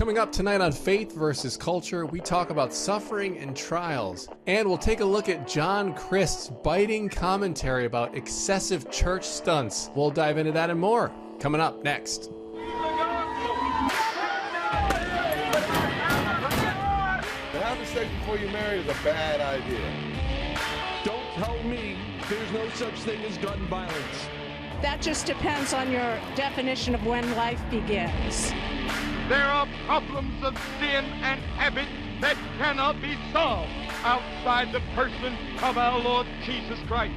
Coming up tonight on Faith versus Culture, we talk about suffering and trials, and we'll take a look at John Crist's biting commentary about excessive church stunts. We'll dive into that and more coming up next. To have sex before you're married is a bad idea. Don't tell me there's no such thing as gun violence. That just depends on your definition of when life begins. There are problems of sin and habit that cannot be solved outside the person of our Lord Jesus Christ.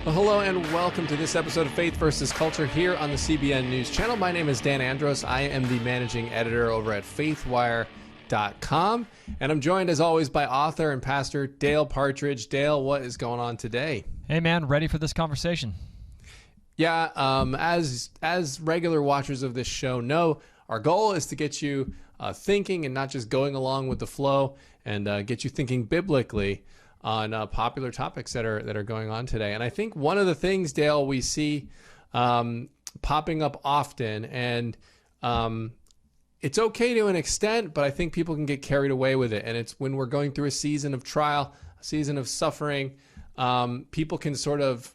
Well, hello and welcome to this episode of Faith versus Culture here on the CBN News Channel. My name is Dan Andros. I am the managing editor over at Faithwire.com, and I'm joined as always by author and pastor Dale Partridge. Dale, what is going on today? Hey man, ready for this conversation? Yeah, as regular watchers of this show know, our goal is to get you thinking and not just going along with the flow, and get you thinking biblically on popular topics that are going on today. And I think one of the things, Dale, we see popping up often, and it's okay to an extent, but I think people can get carried away with it. And it's when we're going through a season of trial, a season of suffering, people can sort of,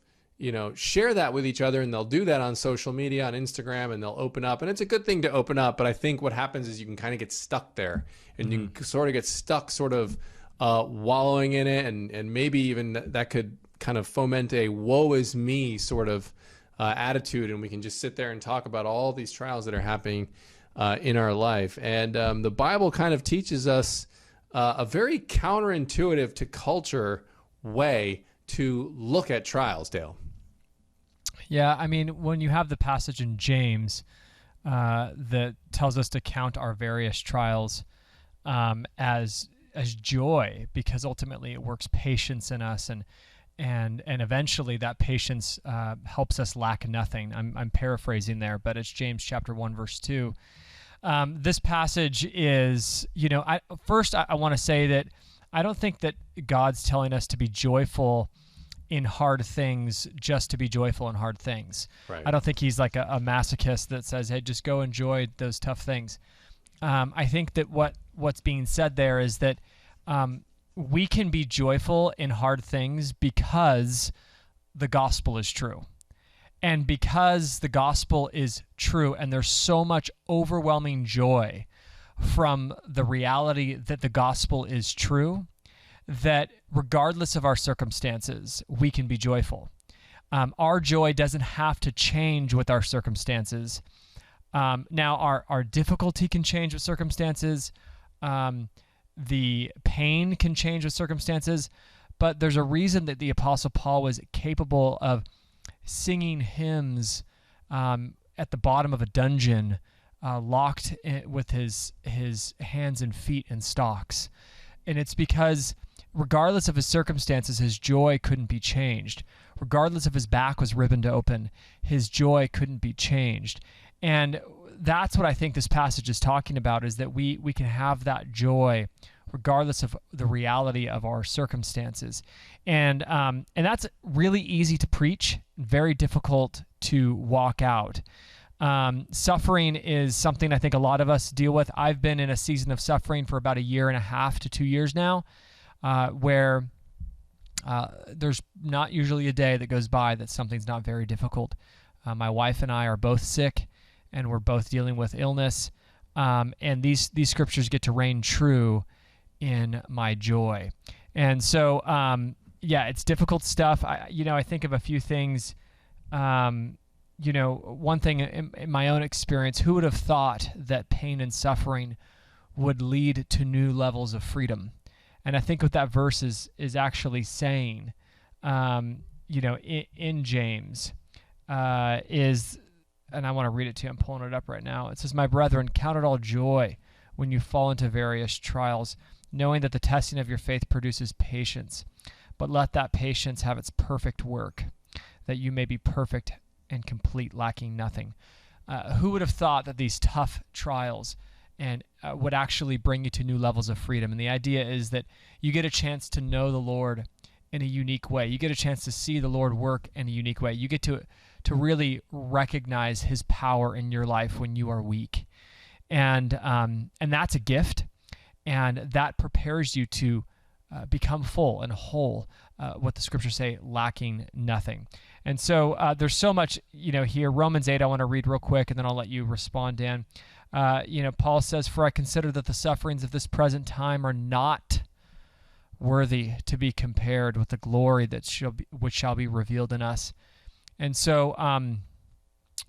share that with each other, and they'll do that on social media, on Instagram, and they'll open up. And it's a good thing to open up, but I think what happens is you can kind of get stuck there, and you can sort of get stuck sort of wallowing in it, and maybe even that could kind of foment a woe is me sort of attitude, and we can just sit there and talk about all these trials that are happening in our life. And the Bible kind of teaches us a very counterintuitive to culture way to look at trials, Dale. Yeah, I mean, when you have the passage in James that tells us to count our various trials as joy, because ultimately it works patience in us, and eventually that patience helps us lack nothing. I'm paraphrasing there, but it's James chapter 1 verse 2. This passage is, I want to say that I don't think that God's telling us to be joyful in hard things just to be joyful in hard things. Right. I don't think he's like a masochist that says, hey, just go enjoy those tough things. I think that what's being said there is that we can be joyful in hard things because the gospel is true. And because the gospel is true, and there's so much overwhelming joy from the reality that the gospel is true, that regardless of our circumstances, we can be joyful. Our joy doesn't have to change with our circumstances. Now, our difficulty can change with circumstances. The pain can change with circumstances. But there's a reason that the Apostle Paul was capable of singing hymns at the bottom of a dungeon, locked with his hands and feet in stocks. And it's because regardless of his circumstances, his joy couldn't be changed. Regardless if his back was ribboned open, his joy couldn't be changed. And that's what I think this passage is talking about, is that we can have that joy regardless of the reality of our circumstances. And that's really easy to preach, very difficult to walk out. Suffering is something I think a lot of us deal with. I've been in a season of suffering for about 1.5 to 2 years now, where there's not usually a day that goes by that something's not very difficult. My wife and I are both sick, and we're both dealing with illness. And these scriptures get to reign true in my joy. And so, it's difficult stuff. I think of a few things. One thing in my own experience, who would have thought that pain and suffering would lead to new levels of freedom? And I think what that verse is actually saying, in James, is, and I want to read it to you. I'm pulling it up right now. It says, "My brethren, count it all joy when you fall into various trials, knowing that the testing of your faith produces patience. But let that patience have its perfect work, that you may be perfect and complete, lacking nothing." Who would have thought that these tough trials and would actually bring you to new levels of freedom? And the idea is that you get a chance to know the Lord in a unique way. You get a chance to see the Lord work in a unique way. You get to really recognize his power in your life when you are weak. And that's a gift. And that prepares you to become full and whole, what the scriptures say, lacking nothing. And so there's so much, here. Romans 8, I want to read real quick, and then I'll let you respond, Dan. Paul says, "For I consider that the sufferings of this present time are not worthy to be compared with the glory which shall be revealed in us." And so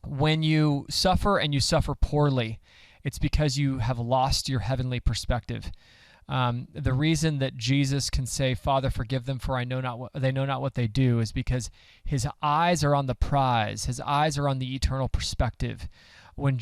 when you suffer and you suffer poorly, it's because you have lost your heavenly perspective. The reason that Jesus can say, "Father, forgive them, for they know not what they do," is because his eyes are on the prize. His eyes are on the eternal perspective. When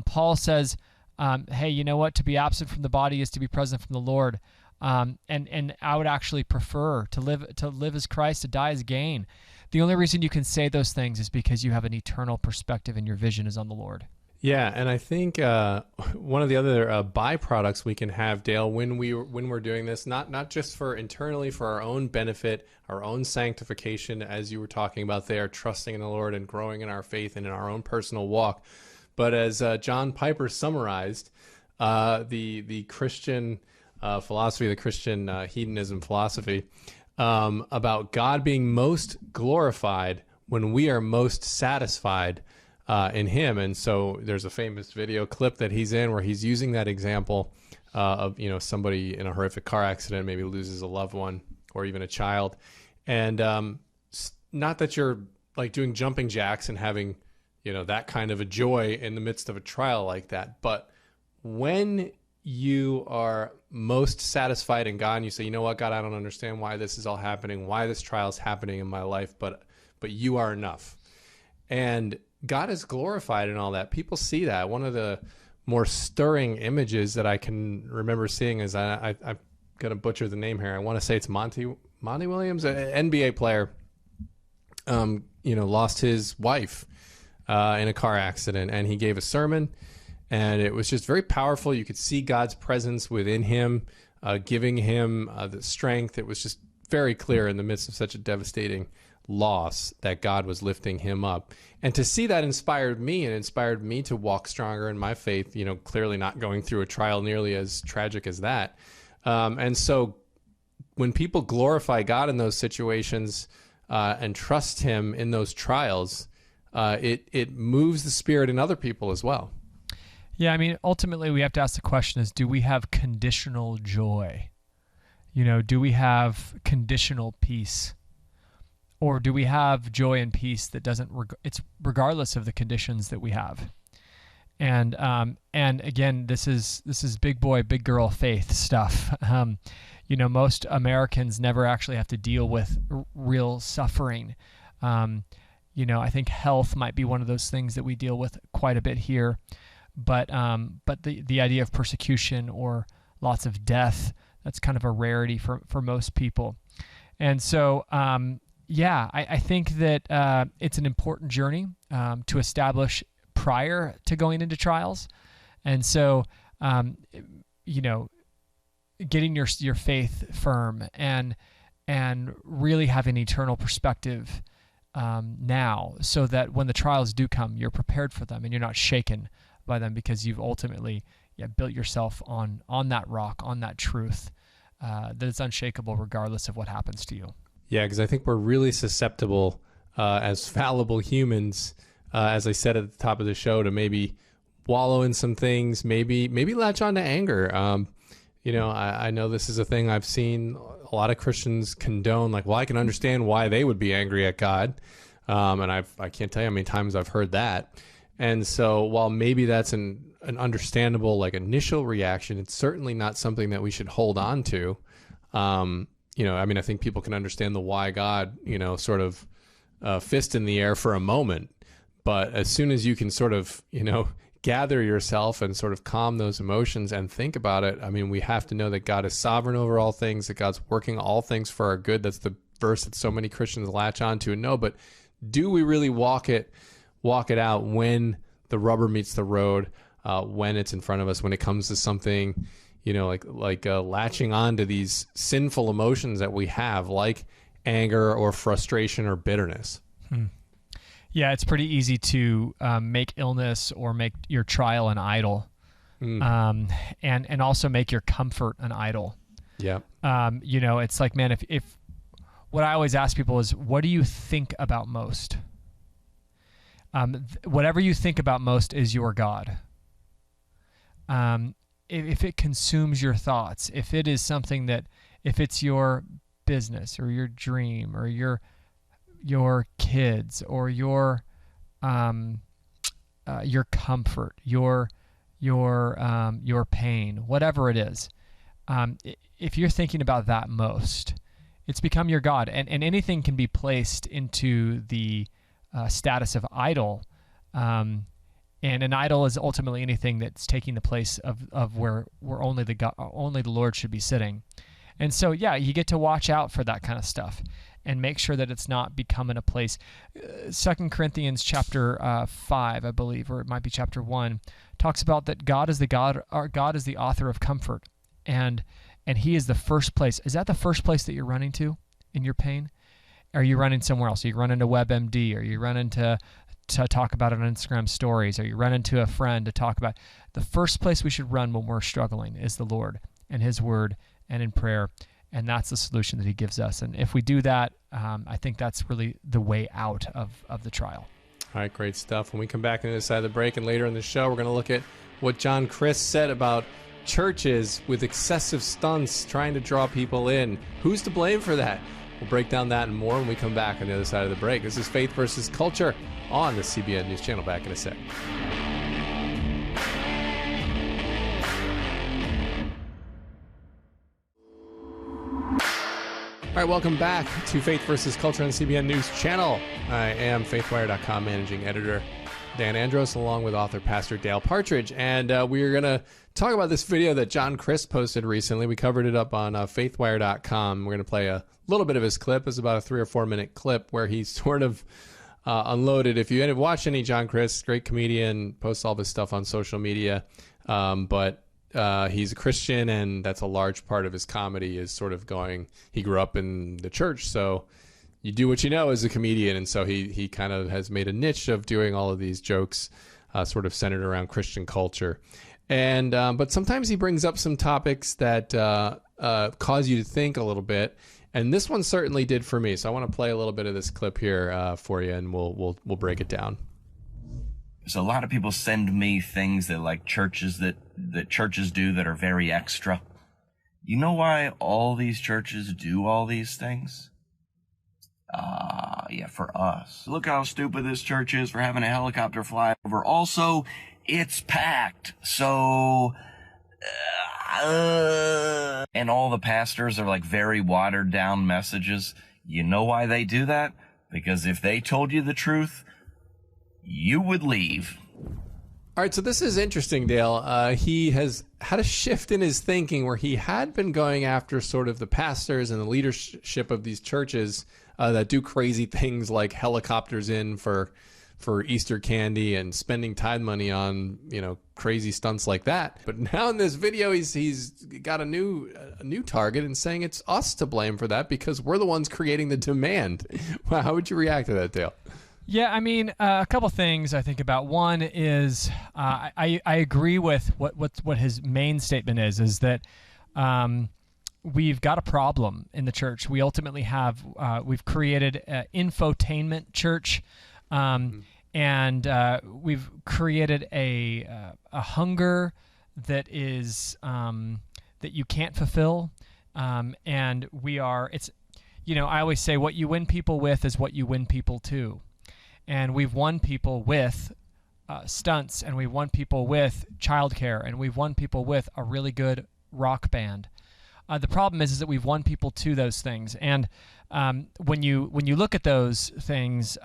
Paul says, "Hey, you know what? To be absent from the body is to be present from the Lord," and I would actually prefer to live as Christ, to die as gain. The only reason you can say those things is because you have an eternal perspective and your vision is on the Lord. Yeah, and I think one of the other byproducts we can have, Dale, when we're doing this, not just for internally, for our own benefit, our own sanctification, as you were talking about there, trusting in the Lord and growing in our faith and in our own personal walk, but as John Piper summarized, the Christian philosophy, the Christian hedonism philosophy, about God being most glorified when we are most satisfied in him. And so there's a famous video clip that he's in where he's using that example of, somebody in a horrific car accident, maybe loses a loved one or even a child. And not that you're like doing jumping jacks and having, that kind of a joy in the midst of a trial like that. But when you are most satisfied in God and you say, "You know what, God, I don't understand why this is all happening, why this trial is happening in my life, but you are enough." And God is glorified in all that. People see that. One of the more stirring images that I can remember seeing is, I'm going to butcher the name here. I want to say it's Monty Williams, an NBA player, lost his wife in a car accident, and he gave a sermon, and it was just very powerful. You could see God's presence within him, giving him the strength. It was just very clear in the midst of such a devastating loss that God was lifting him up. And to see that inspired me to walk stronger in my faith, clearly not going through a trial nearly as tragic as that. And so when people glorify God in those situations and trust him in those trials, it moves the spirit in other people as well. Yeah, I mean, ultimately we have to ask the question is, do we have conditional joy? Do we have conditional peace? Or do we have joy and peace that it's regardless of the conditions that we have? And again, this is big boy, big girl faith stuff. Most Americans never actually have to deal with real suffering. I think health might be one of those things that we deal with quite a bit here, but the idea of persecution or lots of death, that's kind of a rarity for most people. And so, I think that it's an important journey to establish prior to going into trials. And so, getting your faith firm and really having eternal perspective now, so that when the trials do come, you're prepared for them and you're not shaken by them, because you've ultimately built yourself on that rock, on that truth that is unshakable regardless of what happens to you. Yeah, because I think we're really susceptible as fallible humans, as I said at the top of the show, to maybe wallow in some things, maybe latch on to anger. I know this is a thing I've seen a lot of Christians condone, like, well, I can understand why they would be angry at God. And I can't tell you how many times I've heard that. And so while maybe that's an understandable, like, initial reaction, it's certainly not something that we should hold on to. I think people can understand the why God, sort of fist in the air for a moment. But as soon as you can sort of, gather yourself and sort of calm those emotions and think about it, we have to know that God is sovereign over all things, that God's working all things for our good. That's the verse that so many Christians latch onto and know. But do we really walk it out when the rubber meets the road, when it's in front of us, when it comes to something, like latching on to these sinful emotions that we have, like anger or frustration or bitterness. Yeah, it's pretty easy to make illness or make your trial an idol, and also make your comfort an idol. Yeah. It's like, man, if what I always ask people is, what do you think about most? Whatever you think about most is your God. If it consumes your thoughts, if it is something that, if it's your business or your dream or your kids or your comfort, your pain, whatever it is, if you're thinking about that most, it's become your God, and anything can be placed into the status of idol, and an idol is ultimately anything that's taking the place of where only the Lord should be sitting. And so, yeah, you get to watch out for that kind of stuff and make sure that it's not becoming a place. 2 Corinthians chapter 5, I believe, or it might be chapter 1, talks about that God is the author of comfort, and He is the first place. Is that the first place that you're running to in your pain? Are you running somewhere else? Are you running to WebMD? Are you running to talk about it on Instagram stories? Are you running to a friend to talk about? The first place we should run when we're struggling is the Lord and His Word and in prayer, and that's the solution that He gives us. And if we do that, I think that's really the way out of the trial. All right, great stuff. When we come back on this side of the break and later in the show, we're going to look at what John Crist said about churches with excessive stunts trying to draw people in. Who's to blame for that? We'll break down that and more when we come back on the other side of the break. This is Faith versus Culture on the CBN News Channel. Back in a sec. All right, welcome back to Faith versus Culture on the CBN News Channel. I am Faithwire.com managing editor Dan Andros, along with author Pastor Dale Partridge, and we're going to talk about this video that John Crist posted recently. We covered it up on Faithwire.com. We're going to play a little bit of his clip. It's about a 3 or 4 minute clip where he sort of unloaded. If you have watched any John Crist, great comedian, posts all this stuff on social media, but he's a Christian, and that's a large part of his comedy is sort of going, he grew up in the church, so you do what you know as a comedian, and so he kind of has made a niche of doing all of these jokes sort of centered around Christian culture. And but sometimes he brings up some topics that cause you to think a little bit, and this one certainly did for me. So I want to play a little bit of this clip here for you, and we'll break it down. So a lot of people send me things that like churches that churches do that are very extra. You know why all these churches do all these things? Yeah, for us. Look how stupid this church is for having a helicopter fly over. Also, it's packed. So, and all the pastors are like very watered down messages. You know why they do that? Because if they told you the truth, you would leave. All right, so this is interesting, Dale. He has had a shift in his thinking where he had been going after sort of the pastors and the leadership of these churches that do crazy things like helicopters in for Easter candy and spending tithe money on, crazy stunts like that. But now in this video, he's got a new target and saying it's us to blame for that because we're the ones creating the demand. Wow, how would you react to that, Dale? Yeah, I mean, a couple things I think about. One is I agree with what his main statement is that we've got a problem in the church. We ultimately have we've created an infotainment church, and we've created a hunger that is that you can't fulfill, and it's I always say what you win people with is what you win people to. And we've won people with stunts, and we've won people with childcare, and we've won people with a really good rock band. The problem is that we've won people to those things, and when you look at those things,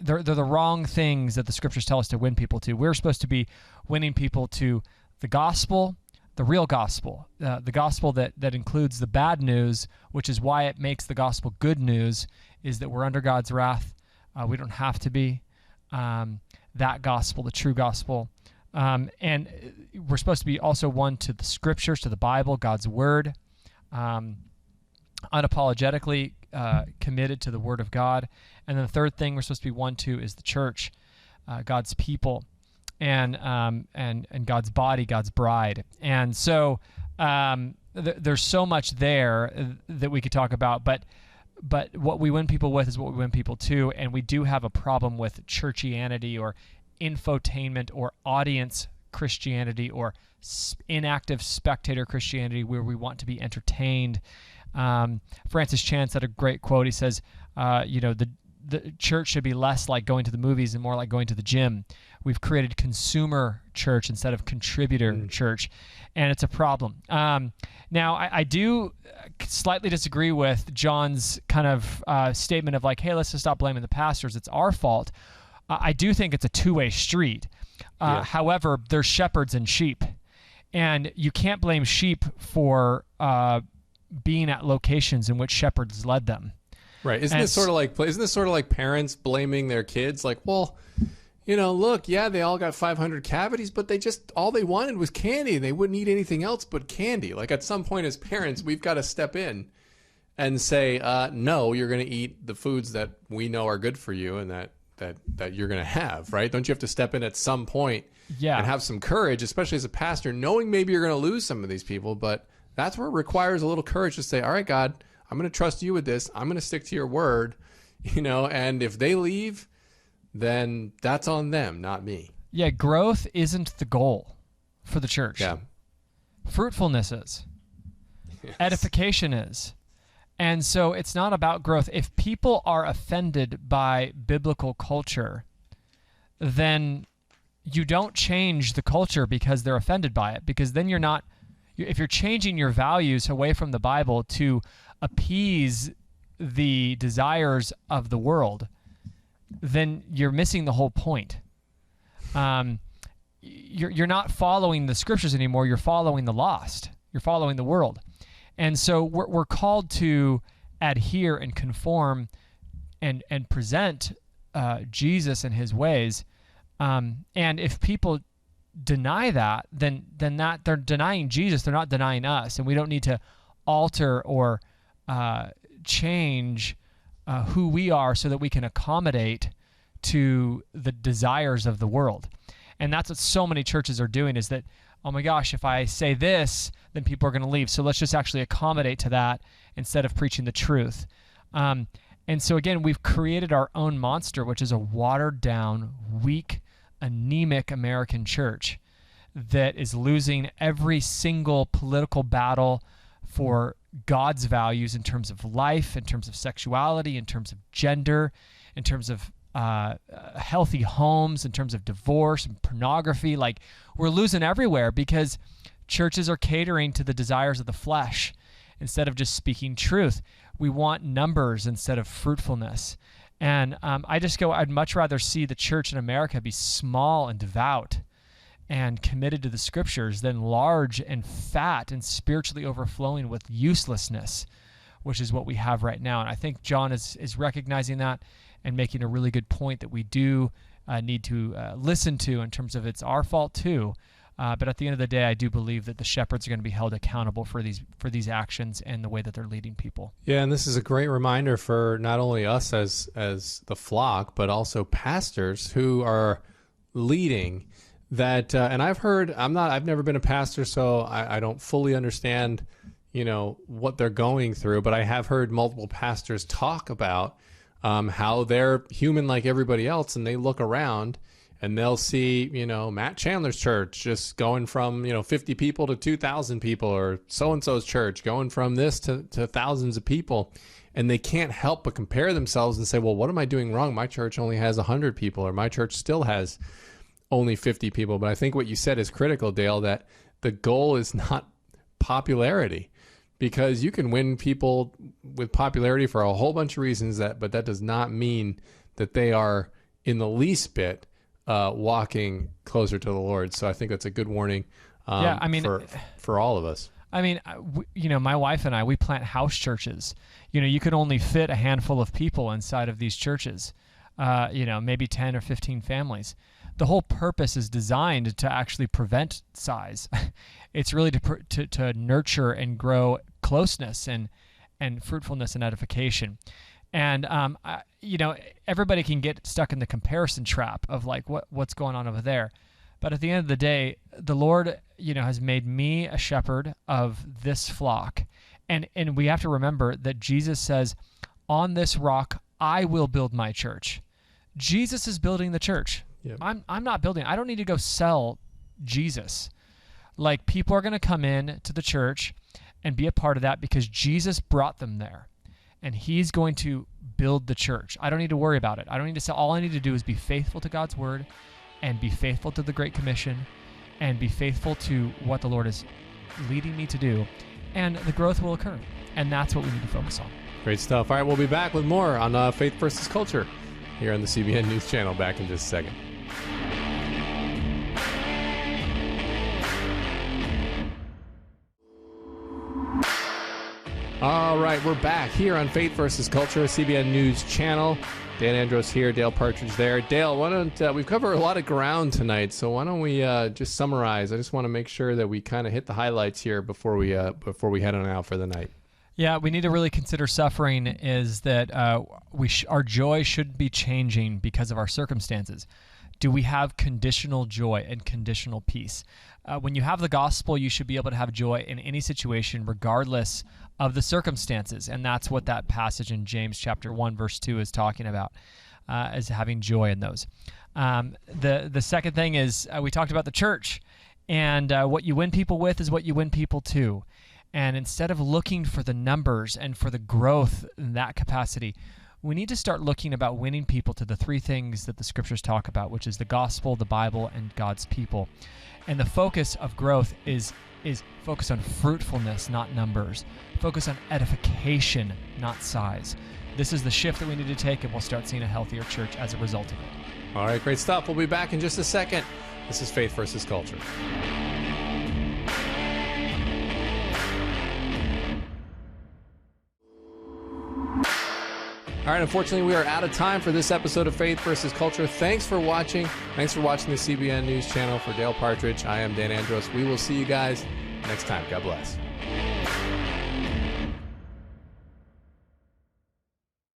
they're the wrong things that the scriptures tell us to win people to. We're supposed to be winning people to the gospel, the real gospel, the gospel that includes the bad news, which is why it makes the gospel good news, is that we're under God's wrath. We don't have to be. That gospel, the true gospel. And we're supposed to be also one to the scriptures, to the Bible, God's word. unapologetically committed to the Word of God. And then the third thing we're supposed to be one to is the church, God's people, and God's body, God's bride. And so there's so much there that we could talk about, but what we win people with is what we win people to, and we do have a problem with churchianity or infotainment or audience Christianity or inactive spectator Christianity where we want to be entertained. Francis Chan said a great quote. He says, the church should be less like going to the movies and more like going to the gym. We've created consumer church instead of contributor church, and it's a problem. Now, I do slightly disagree with John's kind of statement of like, hey, let's just stop blaming the pastors. It's our fault. I do think it's a two-way street. However, there's shepherds and sheep, and you can't blame sheep for being at locations in which shepherds led them. Right. Isn't this sort of like parents blaming their kids? Like, well, look, yeah, they all got 500 cavities, but all they wanted was candy. They wouldn't eat anything else but candy. Like at some point as parents, we've got to step in and say, no, you're going to eat the foods that we know are good for you and that you're going to have, right? Don't you have to step in at some point and have some courage, especially as a pastor, knowing maybe you're going to lose some of these people, but that's where it requires a little courage to say, all right, God, I'm going to trust you with this. I'm going to stick to your word, and if they leave, then that's on them, not me. Yeah, growth isn't the goal for the church. Yeah. Fruitfulness is. Yes. Edification is. And so it's not about growth. If people are offended by biblical culture, then you don't change the culture because they're offended by it, because then if you're changing your values away from the Bible to appease the desires of the world, then you're missing the whole point. You're not following the scriptures anymore. You're following the lost. You're following the world. And so we're called to adhere and conform and present Jesus and his ways. And if people deny that, then that they're denying Jesus. They're not denying us. And we don't need to alter or change who we are so that we can accommodate to the desires of the world. And that's what so many churches are doing, is that, oh my gosh, if I say this, then people are going to leave. So let's just actually accommodate to that instead of preaching the truth. And so again, we've created our own monster, which is a watered down, weak, anemic American church that is losing every single political battle for God's values in terms of life, in terms of sexuality, in terms of gender, in terms of healthy homes, in terms of divorce and pornography. Like, we're losing everywhere because churches are catering to the desires of the flesh instead of just speaking truth. We want numbers instead of fruitfulness. And I'd much rather see the church in America be small and devout and committed to the scriptures than large and fat and spiritually overflowing with uselessness, which is what we have right now. And I think John is recognizing that and making a really good point that we do need to listen to in terms of it's our fault too. But at the end of the day, I do believe that the shepherds are going to be held accountable for these actions and the way that they're leading people. Yeah, and this is a great reminder for not only us as the flock, but also pastors who are leading that. And I've never been a pastor, so I don't fully understand, what they're going through. But I have heard multiple pastors talk about how they're human like everybody else, and they look around and they'll see, Matt Chandler's church just going from, 50 people to 2,000 people, or so-and-so's church going from this to thousands of people. And they can't help but compare themselves and say, well, what am I doing wrong? My church only has 100 people, or my church still has only 50 people. But I think what you said is critical, Dale, that the goal is not popularity, because you can win people with popularity for a whole bunch of reasons, but that does not mean that they are in the least bit walking closer to the Lord. So I think that's a good warning for all of us. I mean, my wife and I, we plant house churches. You could only fit a handful of people inside of these churches, maybe 10 or 15 families. The whole purpose is designed to actually prevent size. It's really to nurture and grow closeness and and fruitfulness and edification. And everybody can get stuck in the comparison trap of like what's going on over there. But at the end of the day, the Lord, has made me a shepherd of this flock. And we have to remember that Jesus says, on this rock, I will build my church. Jesus is building the church. Yep. I'm not building. I don't need to go sell Jesus. Like, people are going to come in to the church and be a part of that because Jesus brought them there. And he's going to build the church. I don't need to worry about it. I don't need to sell. All I need to do is be faithful to God's word and be faithful to the Great Commission and be faithful to what the Lord is leading me to do. And the growth will occur. And that's what we need to focus on. Great stuff. All right, we'll be back with more on Faith versus Culture here on the CBN News Channel. Back in just a second. All right, we're back here on Faith versus Culture, CBN News Channel. Dan Andros here, Dale Partridge there. Dale, why don't we've covered a lot of ground tonight, so why don't we just summarize? I just want to make sure that we kind of hit the highlights here before we head on out for the night. Yeah, we need to really consider suffering is that our joy should be changing because of our circumstances. Do we have conditional joy and conditional peace? When you have the gospel, you should be able to have joy in any situation, regardless of the circumstances. And that's what that passage in James chapter 1, verse 2 is talking about, is having joy in those. The second thing is we talked about the church. And what you win people with is what you win people to. And instead of looking for the numbers and for the growth in that capacity, we need to start looking about winning people to the three things that the scriptures talk about, which is the gospel, the Bible, and God's people. And the focus of growth is focus on fruitfulness, not numbers. Focus on edification, not size. This is the shift that we need to take, and we'll start seeing a healthier church as a result of it. All right, great stuff. We'll be back in just a second. This is Faith versus Culture. All right, unfortunately, we are out of time for this episode of Faith versus Culture. Thanks for watching. Thanks for watching the CBN News Channel. For Dale Partridge, I am Dan Andros. We will see you guys next time. God bless.